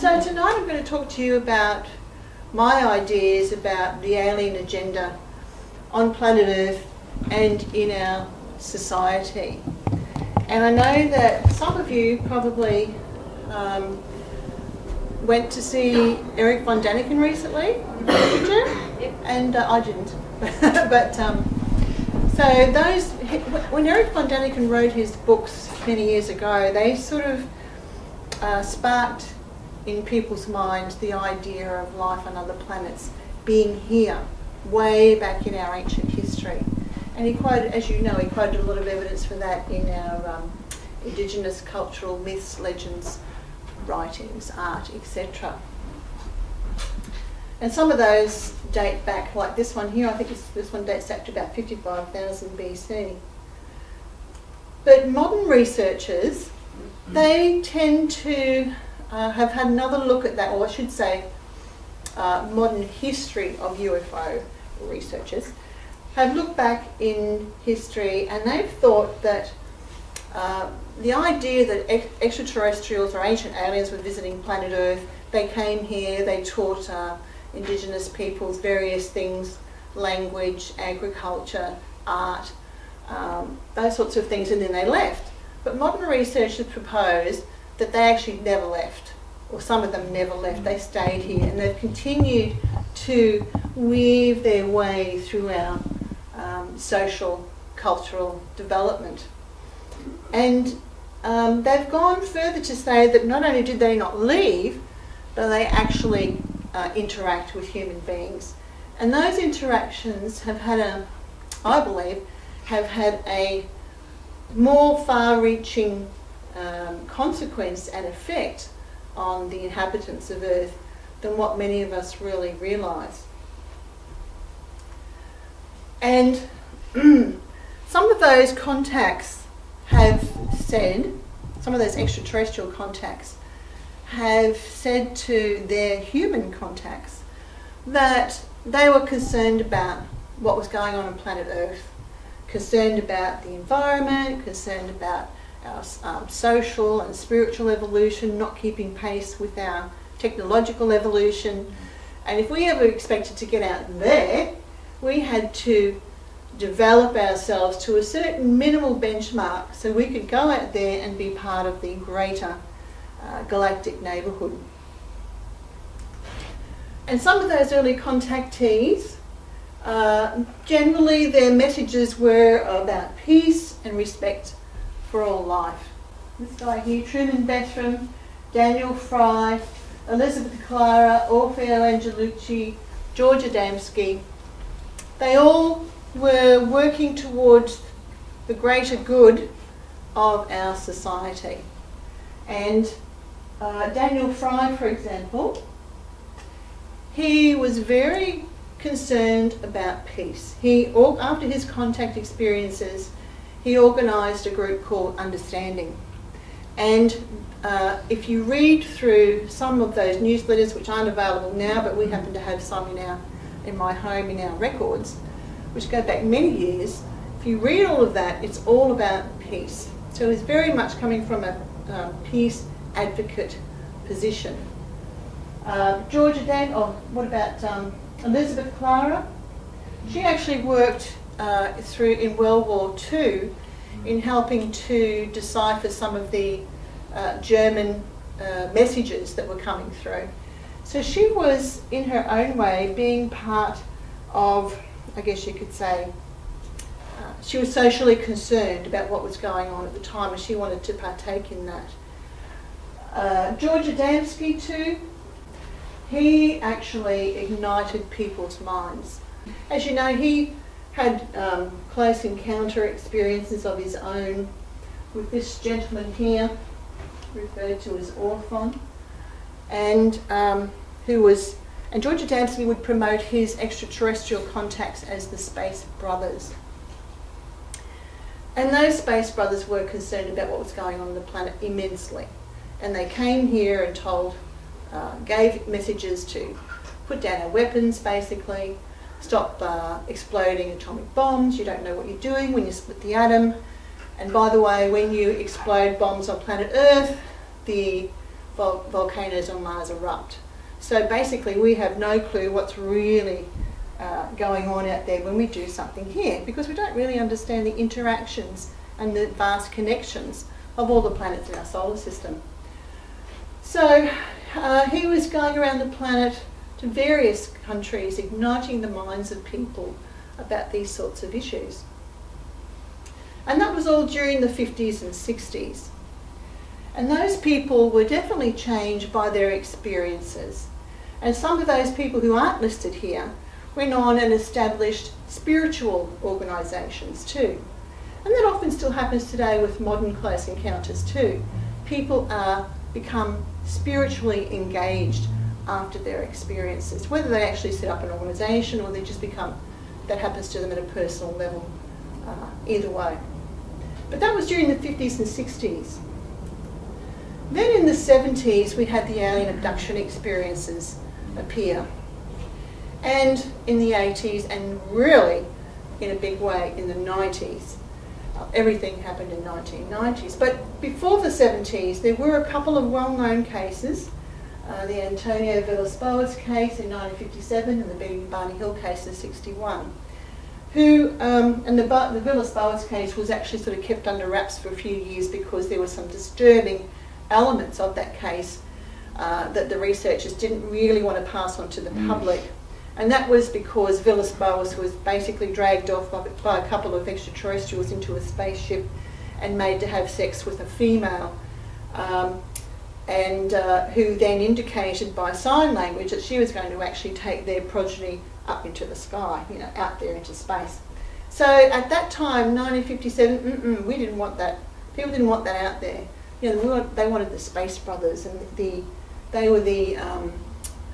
So tonight I'm going to talk to you about my ideas about the alien agenda on planet Earth and in our society. And I know that some of you probably went to see Eric von Daniken recently, did you? Yep. And I didn't. But so those, when Eric von Daniken wrote his books many years ago, they sort of sparked in people's minds the idea of life on other planets being here, way back in our ancient history. And he quoted, as you know, he quoted a lot of evidence for that in our indigenous cultural myths, legends, writings, art, etc. And some of those date back, like this one here, I think this one dates back to about 55,000 BC. But modern researchers, they tend to have had another look at that, or I should say modern history of UFO researchers have looked back in history and they've thought that the idea that extraterrestrials or ancient aliens were visiting planet Earth, they came here, they taught indigenous peoples various things, language, agriculture, art, those sorts of things, and then they left. But modern researchers propose that they actually never left, or some of them never left, they stayed here and they've continued to weave their way through our social, cultural development. And they've gone further to say that not only did they not leave, but they actually interact with human beings. And those interactions have had I believe, have had a more far-reaching consequence and effect on the inhabitants of Earth than what many of us really realise. And some of those contacts have said, some of those extraterrestrial contacts have said to their human contacts that they were concerned about what was going on planet Earth, concerned about the environment, concerned about our social and spiritual evolution, not keeping pace with our technological evolution. And if we ever expected to get out there, we had to develop ourselves to a certain minimal benchmark so we could go out there and be part of the greater galactic neighbourhood. And some of those early contactees, generally their messages were about peace and respect for all life. This guy here, Truman Bethram, Daniel Fry, Elizabeth Clara, Orfeo Angelucci, George Adamski, they all were working towards the greater good of our society. And Daniel Fry, for example, he was very concerned about peace. After his contact experiences, he organised a group called Understanding. And if you read through some of those newsletters, which aren't available now, but we happen to have some in my home in our records, which go back many years, if you read all of that, it's all about peace. So it's very much coming from a peace advocate position. George Adam, or what about Elizabeth Clara? She actually worked in World War II in helping to decipher some of the German messages that were coming through. So she was, in her own way, being part of, I guess you could say, she was socially concerned about what was going on at the time and she wanted to partake in that. George Adamski too, he actually ignited people's minds. As you know, he had close encounter experiences of his own with this gentleman here, referred to as Orphon, and George Adamski would promote his extraterrestrial contacts as the Space Brothers. And those Space Brothers were concerned about what was going on the planet immensely. And they came here and gave messages to put down our weapons, basically, stop exploding atomic bombs, you don't know what you're doing when you split the atom. And by the way, when you explode bombs on planet Earth, the volcanoes on Mars erupt. So basically we have no clue what's really going on out there when we do something here, because we don't really understand the interactions and the vast connections of all the planets in our solar system. So he was going around the planet to various countries, igniting the minds of people about these sorts of issues. And that was all during the 50s and 60s. And those people were definitely changed by their experiences. And some of those people who aren't listed here went on and established spiritual organisations too. And that often still happens today with modern close encounters too. People become spiritually engaged after their experiences, whether they actually set up an organisation or they just become, that happens to them at a personal level, either way. But that was during the 50s and 60s. Then in the 70s we had the alien abduction experiences appear. And in the 80s, and really in a big way in the 90s. Everything happened in the 1990s. But before the 70s, there were a couple of well-known cases. The Antonio Villas-Boas case in 1957 and the Betty Barney Hill case in 1961. And the Villas-Boas case was actually sort of kept under wraps for a few years because there were some disturbing elements of that case that the researchers didn't really want to pass on to the public. And that was because Villas-Boas was basically dragged off by a couple of extraterrestrials into a spaceship and made to have sex with a female, who then indicated by sign language that she was going to actually take their progeny up into the sky, you know, out there into space. So at that time, 1957, we didn't want that. People didn't want that out there. You know, they wanted the Space Brothers, and they were the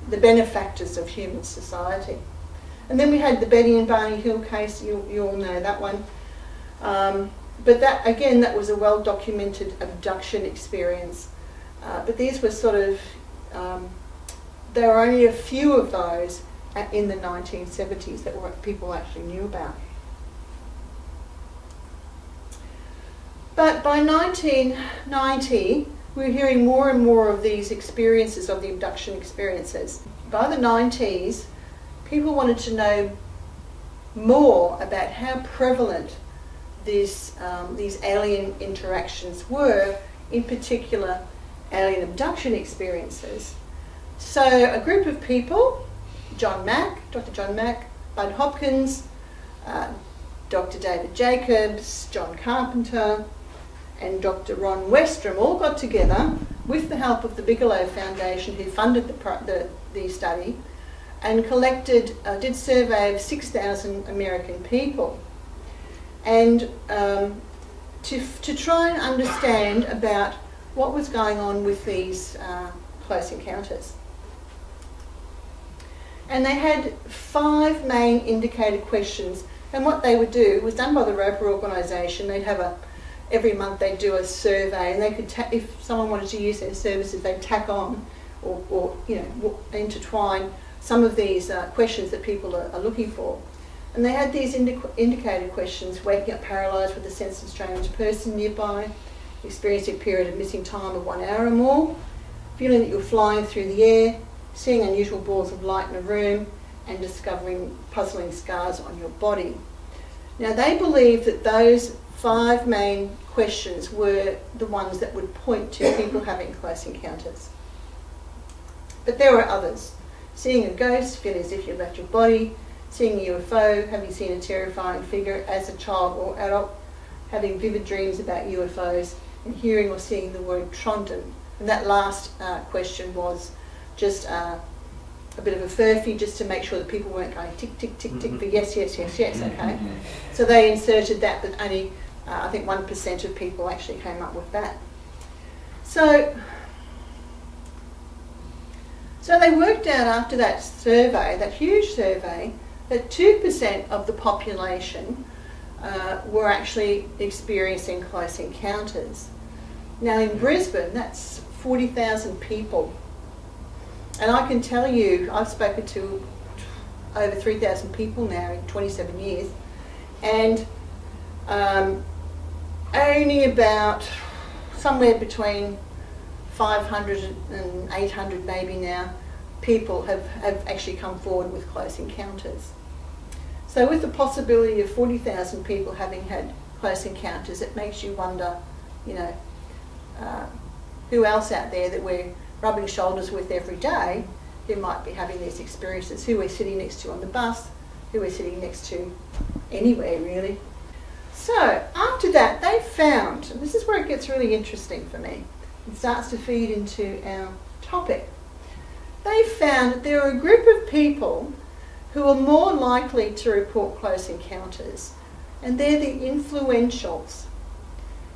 benefactors of human society. And then we had the Betty and Barney Hill case. You all know that one. But that, again, that was a well-documented abduction experience. But these were sort of, there were only a few of those in the 1970s that people actually knew about. But by 1990, we were hearing more and more of these experiences, of the abduction experiences. By the 90s, people wanted to know more about how prevalent these alien interactions were, in particular alien abduction experiences. So a group of people, Dr. John Mack, Bud Hopkins, Dr. David Jacobs, John Carpenter, and Dr. Ron Westrom all got together with the help of the Bigelow Foundation, who funded the study, and did survey of 6,000 American people, and to try and understand about what was going on with these close encounters. And they had 5 main indicated questions, and what they would do was done by the Roper organisation. They'd have every month they'd do a survey, and they could, if someone wanted to use their services, they'd tack on or you know, intertwine some of these questions that people are looking for. And they had these indicated questions: waking up paralysed with a sense of strange person nearby, experiencing a period of missing time of 1 hour or more, feeling that you're flying through the air, seeing unusual balls of light in a room, and discovering puzzling scars on your body. Now, they believe that those 5 main questions were the ones that would point to people having close encounters. But there were others: seeing a ghost, feeling as if you left your body, seeing a UFO, having seen a terrifying figure as a child or adult, having vivid dreams about UFOs, and hearing or seeing the word Trondon. And that last question was just a bit of a furphy, just to make sure that people weren't going tick, tick, tick, tick for yes, yes, yes, yes, okay? So they inserted that, but only, I think 1% of people actually came up with that. So they worked out after that survey, that huge survey, that 2% of the population were actually experiencing close encounters. Now in Brisbane, that's 40,000 people. And I can tell you, I've spoken to over 3,000 people now in 27 years, and only about somewhere between 500 and 800 maybe now, people have actually come forward with close encounters. So with the possibility of 40,000 people having had close encounters, it makes you wonder, you know, who else out there that we're rubbing shoulders with every day who might be having these experiences, who we're sitting next to on the bus, who we're sitting next to anywhere really. So after that they found, and this is where it gets really interesting for me, it starts to feed into our topic. They found that there are a group of people who are more likely to report close encounters, and they're the influentials.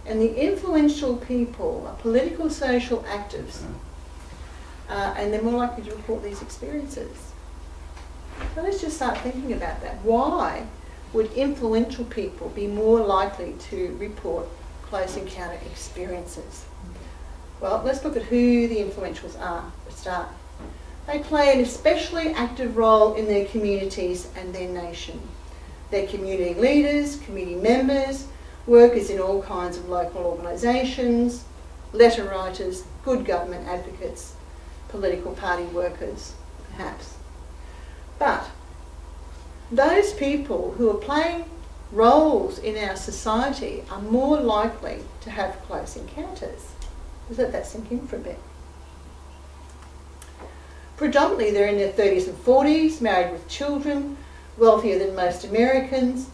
And the influential people are political social actives, and they're more likely to report these experiences. So let's just start thinking about that. Why would influential people be more likely to report close encounter experiences? Well, let's look at who the influentials are to start. They play an especially active role in their communities and their nation. They're community leaders, community members, workers in all kinds of local organisations, letter writers, good government advocates, political party workers, perhaps. But those people who are playing roles in our society are more likely to have close encounters. Just let that sink in for a bit. Predominantly they're in their 30s and 40s, married with children, wealthier than most Americans,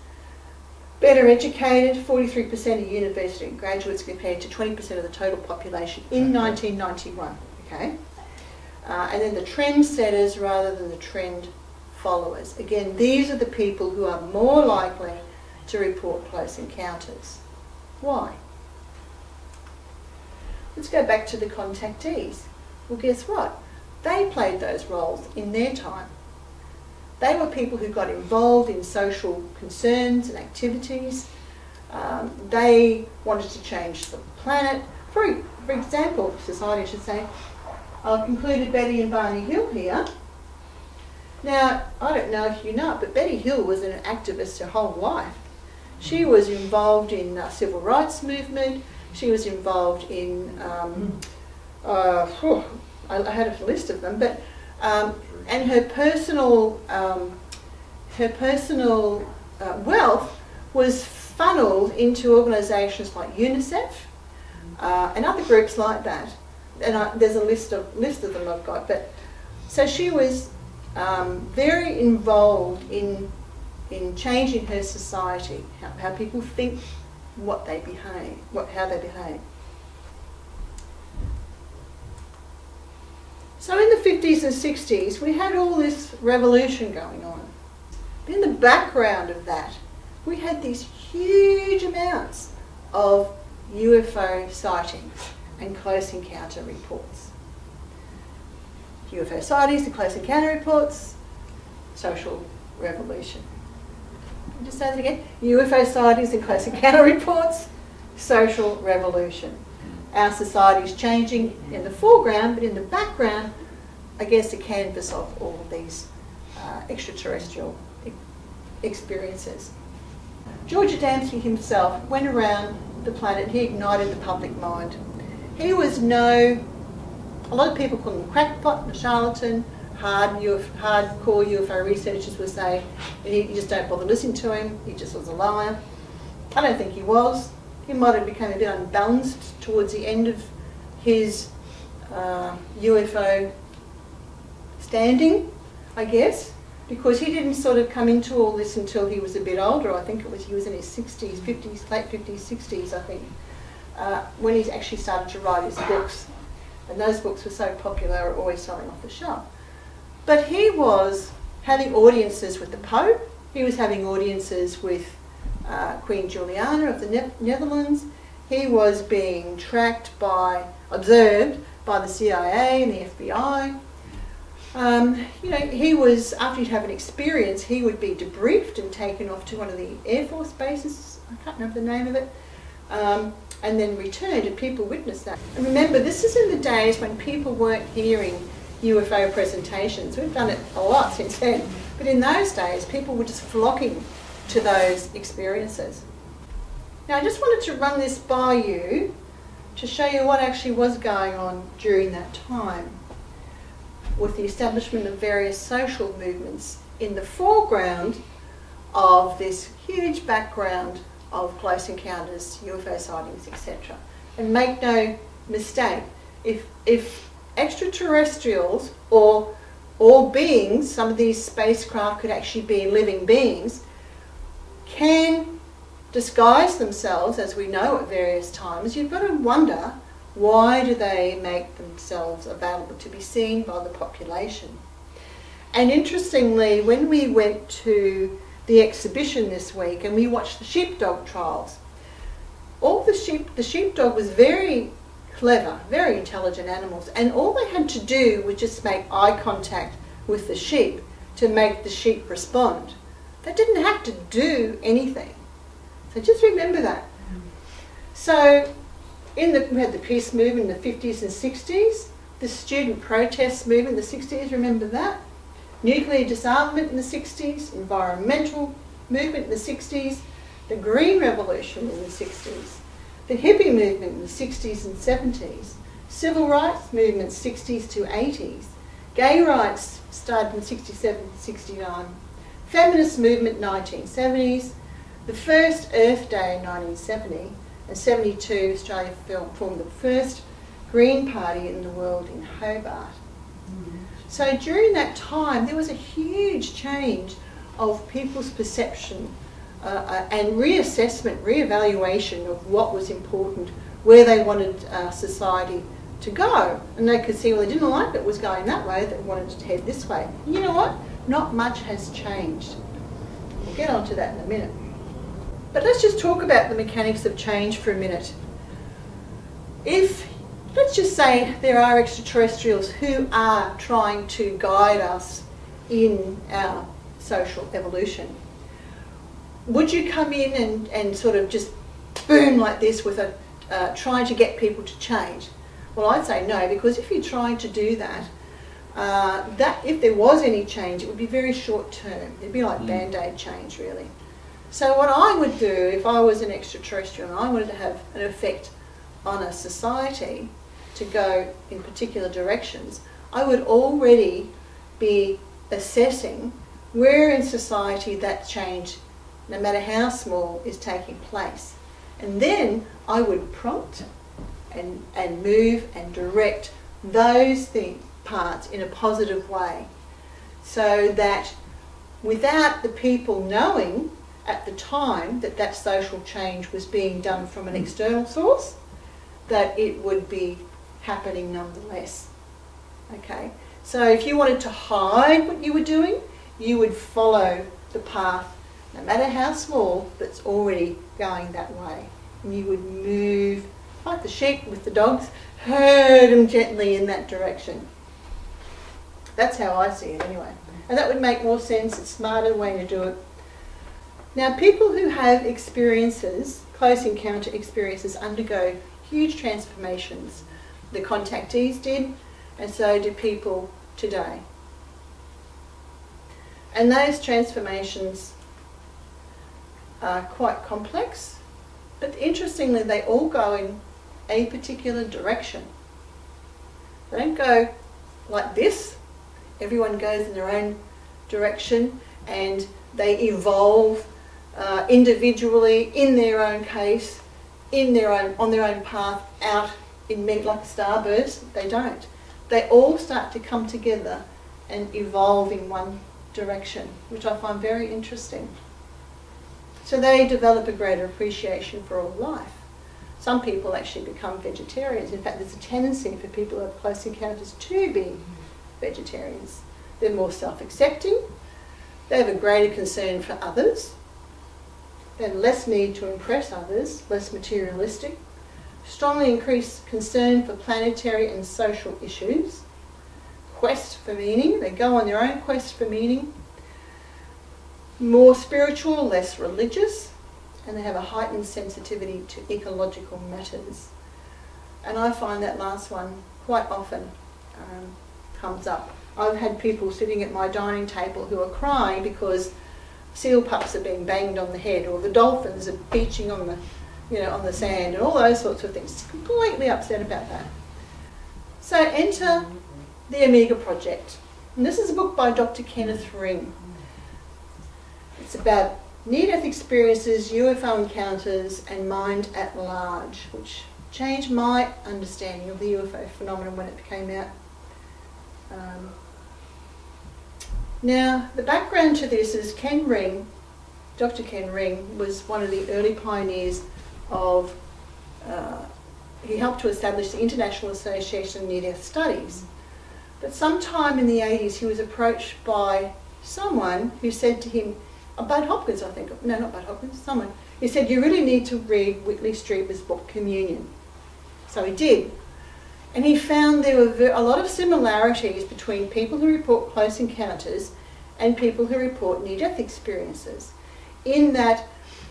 better educated, 43% of university graduates compared to 20% of the total population in 1991. Okay? And then the trend setters rather than the trend followers. Again, these are the people who are more likely to report close encounters. Why? Let's go back to the contactees. Well, guess what? They played those roles in their time. They were people who got involved in social concerns and activities. They wanted to change the planet. For example, society, I should say, I've included Betty and Barney Hill here. Now, I don't know if you know it, but Betty Hill was an activist her whole life. She was involved in the civil rights movement. She was involved in, I had a list of them, but and her personal wealth was funneled into organisations like UNICEF and other groups like that. And there's a list of them I've got. But so she was very involved in changing her society, how people think, what they behave, how they behave. So in the 50s and 60s, we had all this revolution going on. But in the background of that, we had these huge amounts of UFO sightings and close encounter reports. UFO sightings and close encounter reports, social revolution. Can I just say that again? UFO sightings and close encounter reports, social revolution. Our society is changing in the foreground, but in the background, against a canvas of all of these extraterrestrial experiences. George Adamski himself went around the planet, he ignited the public mind. He was a lot of people call him a crackpot, a charlatan, hardcore UFO researchers would say, and you just don't bother listening to him, he just was a liar. I don't think he was. He might have become a bit unbalanced towards the end of his UFO standing, I guess, because he didn't sort of come into all this until he was a bit older. I think he was in his 60s, 50s, late 50s, 60s, I think, when he actually started to write his books. And those books were so popular, they were always selling off the shelf. But he was having audiences with the Pope, he was having audiences with Queen Juliana of the Netherlands. He was being observed by the CIA and the FBI. You know, he was, after he'd have an experience, he would be debriefed and taken off to one of the Air Force bases, I can't remember the name of it, and then returned, and people witnessed that. And remember, this is in the days when people weren't hearing UFO presentations. We've done it a lot since then, but in those days people were just flocking to those experiences. Now I just wanted to run this by you to show you what actually was going on during that time with the establishment of various social movements in the foreground of this huge background of close encounters, UFO sightings, etc. And make no mistake, if extraterrestrials or beings, some of these spacecraft could actually be living beings, can disguise themselves, as we know at various times, you've got to wonder, why do they make themselves available to be seen by the population? And interestingly, when we went to the exhibition this week and we watched the sheepdog trials, the sheepdog was very clever, very intelligent animals, and all they had to do was just make eye contact with the sheep to make the sheep respond. They didn't have to do anything. So just remember that. So we had the peace movement in the 50s and 60s, the student protest movement in the 60s, remember that? Nuclear disarmament in the 60s, environmental movement in the 60s, the Green Revolution in the 60s, the hippie movement in the 60s and 70s, civil rights movement 60s to 80s, gay rights started in 67 to 69, feminist movement 1970s, the first Earth Day in 1970, and 72 Australia formed the first Green Party in the world in Hobart. So during that time there was a huge change of people's perception and reassessment, reevaluation of what was important, where they wanted society to go. And they could see, well, they didn't like it was going that way, they wanted to head this way. And you know what? Not much has changed. We'll get onto that in a minute. But let's just talk about the mechanics of change for a minute. Let's just say there are extraterrestrials who are trying to guide us in our social evolution. Would you come in and sort of just boom like this with trying to get people to change? Well, I'd say no, because if you're trying to do that, if there was any change, it would be very short term. It'd be like Band-Aid change, really. So what I would do if I was an extraterrestrial and I wanted to have an effect on a society to go in particular directions, I would already be assessing where in society that change, no matter how small, is taking place. And then I would prompt and move and direct those parts in a positive way, so that without the people knowing at the time that that social change was being done from an external source, that it would be happening nonetheless. Okay, so if you wanted to hide what you were doing, you would follow the path, no matter how small, that's already going that way. And you would move, like the sheep with the dogs, herd them gently in that direction. That's how I see it anyway. And that would make more sense, it's a smarter way to do it. Now, people who have experiences, close encounter experiences, undergo huge transformations. The contactees did, and so do people today. And those transformations are quite complex, but interestingly they all go in a particular direction. They don't go like this. Everyone goes in their own direction and they evolve individually, in their own case, on their own path, out in like a starburst. They don't. They all start to come together and evolve in one direction, which I find very interesting. So they develop a greater appreciation for all life. Some people actually become vegetarians. In fact, there's a tendency for people who have close encounters to be vegetarians. They're more self-accepting. They have a greater concern for others. They have less need to impress others, less materialistic. Strongly increased concern for planetary and social issues. Quest for meaning. They go on their own quest for meaning. More spiritual, less religious. And they have a heightened sensitivity to ecological matters. And I find that last one quite often comes up. I've had people sitting at my dining table who are crying because seal pups are being banged on the head, or the dolphins are beaching on the you know, on the sand and all those sorts of things. Completely upset about that. So enter the Omega Project. And this is a book by Dr. Kenneth Ring. It's about near-death experiences, UFO encounters, and mind at large, which changed my understanding of the UFO phenomenon when it came out. Now, the background to this is Ken Ring, Dr. Ken Ring, was one of the early pioneers of, he helped to establish the International Association of Near-Death Studies. But sometime in the 80s, he was approached by someone who said to him, Bud Hopkins, I think, no, not Bud Hopkins, someone, he said, you really need to read Whitley Strieber's book, Communion. So he did. And he found there were a lot of similarities between people who report close encounters and people who report near-death experiences, in that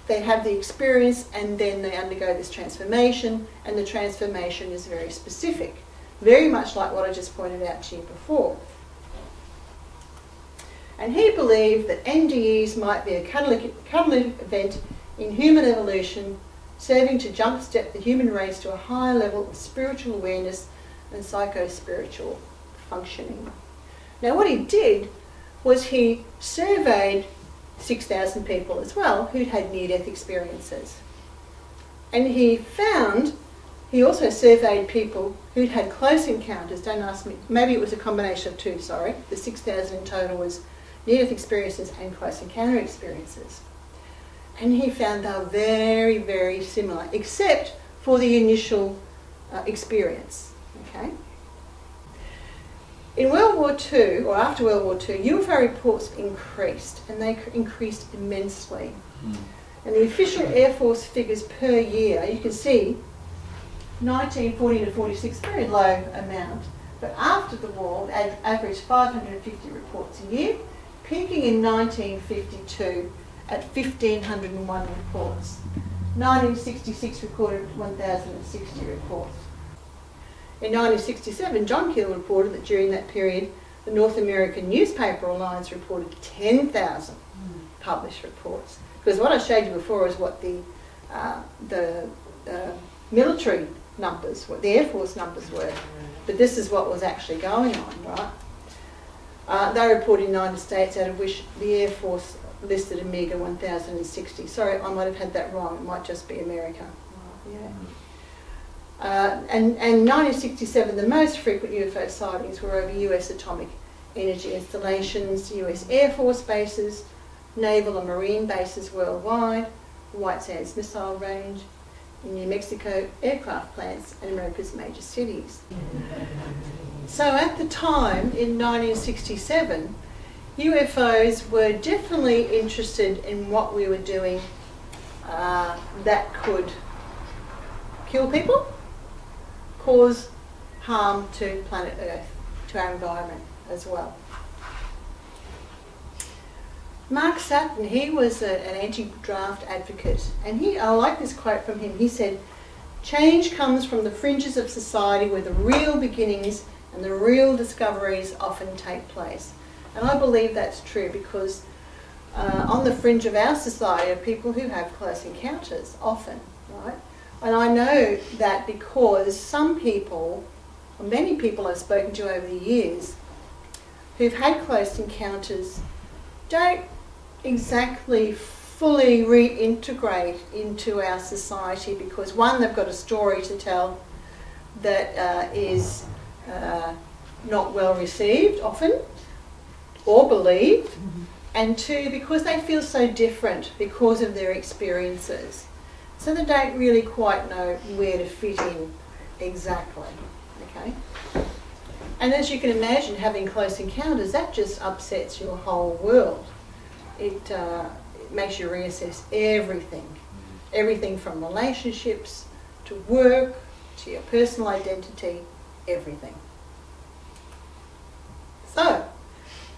they have the experience and then they undergo this transformation, and the transformation is very specific, very much like what I just pointed out to you before. And he believed that NDEs might be a catalytic event in human evolution, serving to jumpstart the human race to a higher level of spiritual awareness and psycho-spiritual functioning. Now what he did was he surveyed 6,000 people as well who'd had near-death experiences. And he found, he also surveyed people who'd had close encounters, don't ask me, maybe it was a combination of two, sorry. The 6,000 in total was near-death experiences and close encounter experiences. And he found they were very, very similar, except for the initial experience. Okay. In World War II, or after World War II, UFO reports increased, and they increased immensely. And the official Air Force figures per year, you can see 1940 to 46, very low amount, but after the war, they averaged 550 reports a year, peaking in 1952 at 1,501 reports. 1966 recorded 1,060 reports. In 1967, John Keel reported that during that period, the North American Newspaper Alliance reported 10,000 published reports. Because what I showed you before is what the military numbers, what the Air Force numbers were. But this is what was actually going on, right? They reported in the United States, out of which the Air Force listed a meagre 1,060. Sorry, I might have had that wrong. It might just be America. Yeah. And 1967, the most frequent UFO sightings were over US atomic energy installations, US Air Force bases, naval and marine bases worldwide, White Sands Missile Range, in New Mexico aircraft plants, and America's major cities. So at the time, in 1967, UFOs were definitely interested in what we were doing that could kill people, cause harm to planet Earth, to our environment as well. Mark Sutton, he was an anti-draft advocate, and I like this quote from him. He said, "Change comes from the fringes of society where the real beginnings and the real discoveries often take place." And I believe that's true, because on the fringe of our society are people who have close encounters often, right? And I know that because some people, or many people I've spoken to over the years, who've had close encounters, don't exactly fully reintegrate into our society, because one, they've got a story to tell that is not well received often, or believed, and two, because they feel so different because of their experiences. So they don't really quite know where to fit in exactly, okay? And as you can imagine, having close encounters, that just upsets your whole world. It makes you reassess everything. Everything from relationships, to work, to your personal identity, everything. So,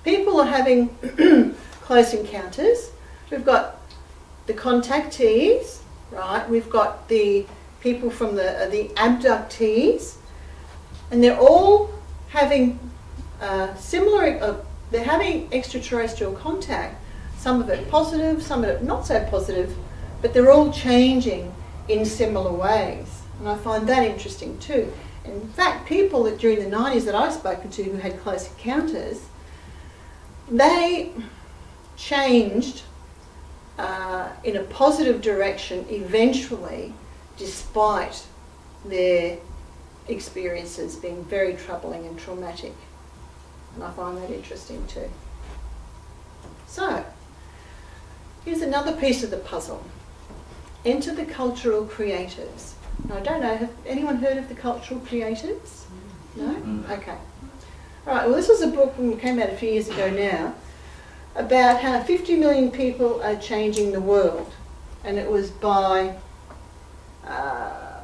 people are having close encounters. We've got the contactees, right? We've got the people from the abductees, and they're all having they're having extraterrestrial contact. Some of it positive, some of it not so positive, but they're all changing in similar ways. And I find that interesting too. In fact, people that during the 90s that I've spoken to who had close encounters, they changed in a positive direction eventually, despite their experiences being very troubling and traumatic. And I find that interesting too. So, here's another piece of the puzzle. Enter the cultural creatives. Now, I don't know, have anyone heard of the cultural creatives? No? Okay. All right, well, this was a book that came out a few years ago now about how 50 million people are changing the world. And it was by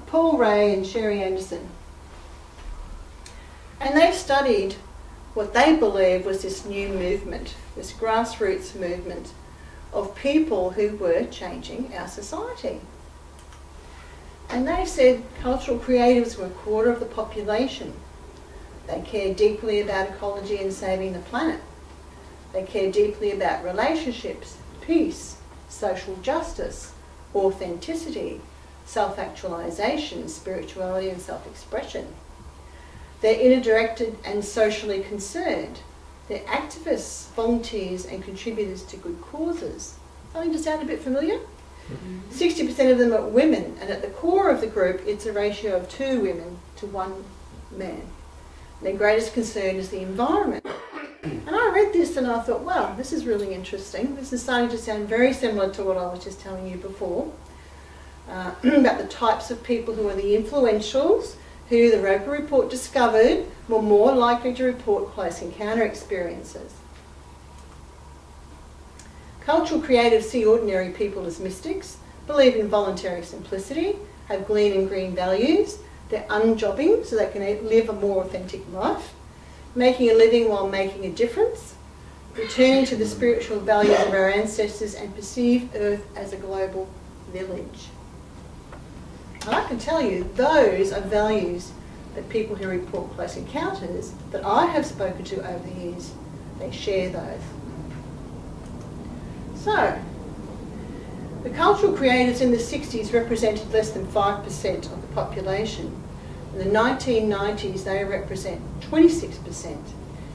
Paul Ray and Sherry Anderson. And they studied what they believed was this new movement, this grassroots movement of people who were changing our society. And they said cultural creatives were a quarter of the population. They care deeply about ecology and saving the planet. They care deeply about relationships, peace, social justice, authenticity, self-actualization, spirituality and self-expression. They're inner-directed and socially concerned. They're activists, volunteers and contributors to good causes. Starting to sound a bit familiar? 60% of them are women, and at the core of the group it's a ratio of 2 women to 1 man. Their greatest concern is the environment. And I read this and I thought, wow, this is really interesting. This is starting to sound very similar to what I was just telling you before, about the types of people who are the influentials, who the Roper report discovered were more likely to report close encounter experiences. Cultural creatives see ordinary people as mystics, believe in voluntary simplicity, have green and green values, they're unjobbing so they can live a more authentic life, making a living while making a difference, returning to the spiritual values of our ancestors and perceive Earth as a global village. And I can tell you, those are values that people who report close encounters that I have spoken to over the years, they share those. So, the cultural creators in the 60s represented less than 5% of the population. In the 1990s, they represent 26%.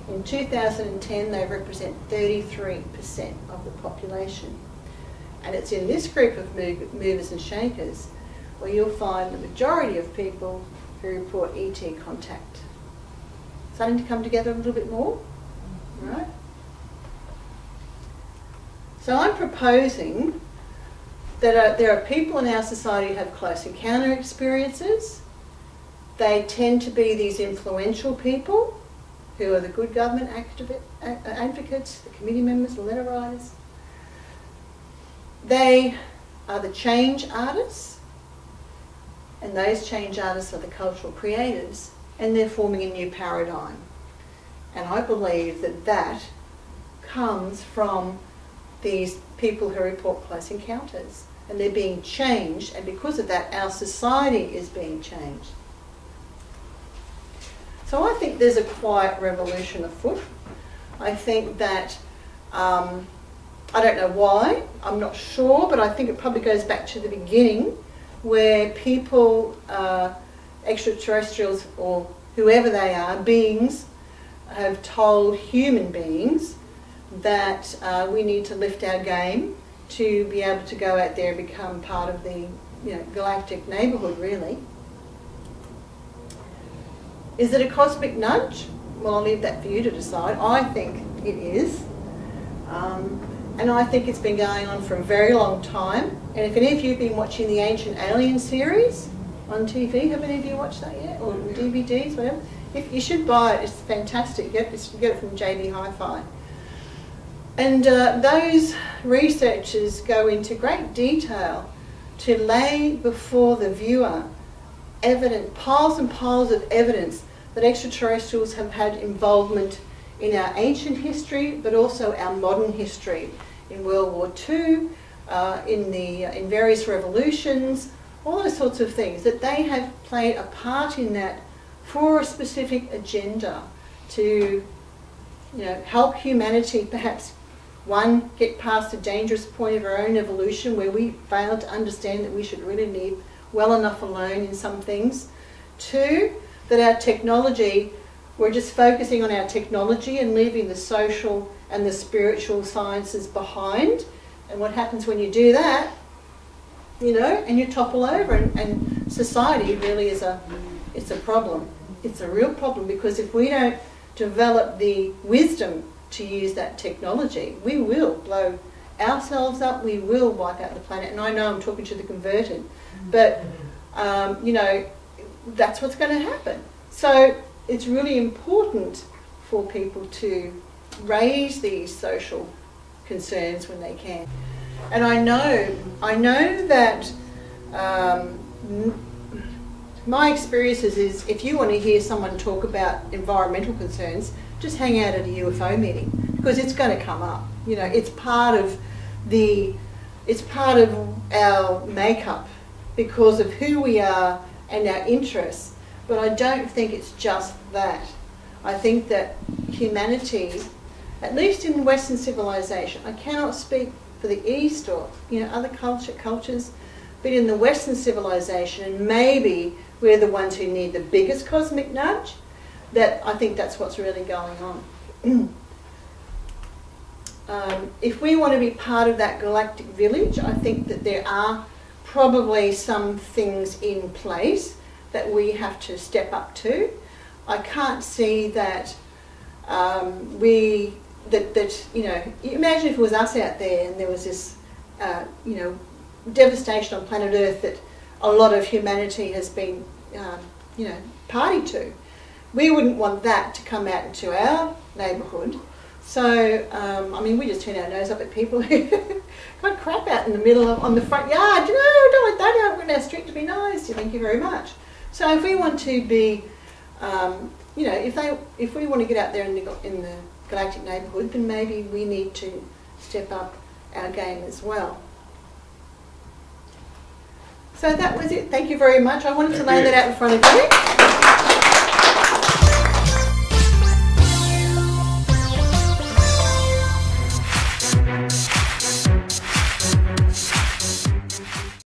In 2010, they represent 33% of the population. And it's in this group of movers and shakers where you'll find the majority of people who report ET contact. Starting to come together a little bit more, right? So I'm proposing that there are people in our society who have close encounter experiences. They tend to be these influential people who are the good government advocates, the committee members, the letter writers. They are the change artists, and those change artists are the cultural creators, and they're forming a new paradigm. And I believe that that comes from these people who report close encounters, and they're being changed, and because of that our society is being changed. So I think there's a quiet revolution afoot. I think that, I don't know why, I'm not sure, but I think it probably goes back to the beginning where people, extraterrestrials or whoever they are, beings, have told human beings that we need to lift our game to be able to go out there and become part of the galactic neighbourhood, really. Is it a cosmic nudge? Well, I'll leave that for you to decide. I think it is. And I think it's been going on for a very long time. And if any of you have been watching the Ancient Alien series on TV, have any of you watched that yet? Or DVDs, whatever? If you should buy it, it's fantastic. You get it from JB Hi-Fi. And those researchers go into great detail to lay before the viewer piles and piles of evidence that extraterrestrials have had involvement in our ancient history, but also our modern history, in World War II, in various revolutions, all those sorts of things, that they have played a part in that for a specific agenda to help humanity perhaps, one, get past a dangerous point of our own evolution where we fail to understand that we should really live well enough alone in some things. 2, that our technology, we're just focusing on our technology and leaving the social and the spiritual sciences behind. And what happens when you do that, you know, and you topple over, and society really is it's a problem. It's a real problem, because if we don't develop the wisdom to use that technology, we will blow ourselves up, we will wipe out the planet. And I know I'm talking to the converted, but you know, that's what's going to happen. So it's really important for people to raise these social concerns when they can. And I know that my experiences is, if you want to hear someone talk about environmental concerns, just hang out at a UFO meeting, because it's going to come up. You know, it's part of our makeup because of who we are and our interests. But I don't think it's just that. I think that humanity, at least in Western civilization, I cannot speak for the East or, you know, other cultures, but in the Western civilization, and maybe we're the ones who need the biggest cosmic nudge, that I think that's what's really going on. If we want to be part of that galactic village, I think that there are probably some things in place that we have to step up to. I can't see that you know, imagine if it was us out there and there was this, you know, devastation on planet Earth that a lot of humanity has been, you know, party to. We wouldn't want that to come out into our neighbourhood. So, I mean, we just turn our nose up at people who got crap out in the middle on the front yard. You know, don't want that out. We're in our street to be nice. Thank you very much. So, if we want to be, you know, if we want to get out there in the galactic neighbourhood, then maybe we need to step up our game as well. So that was it. Thank you very much. I wanted to lay that out in front of you.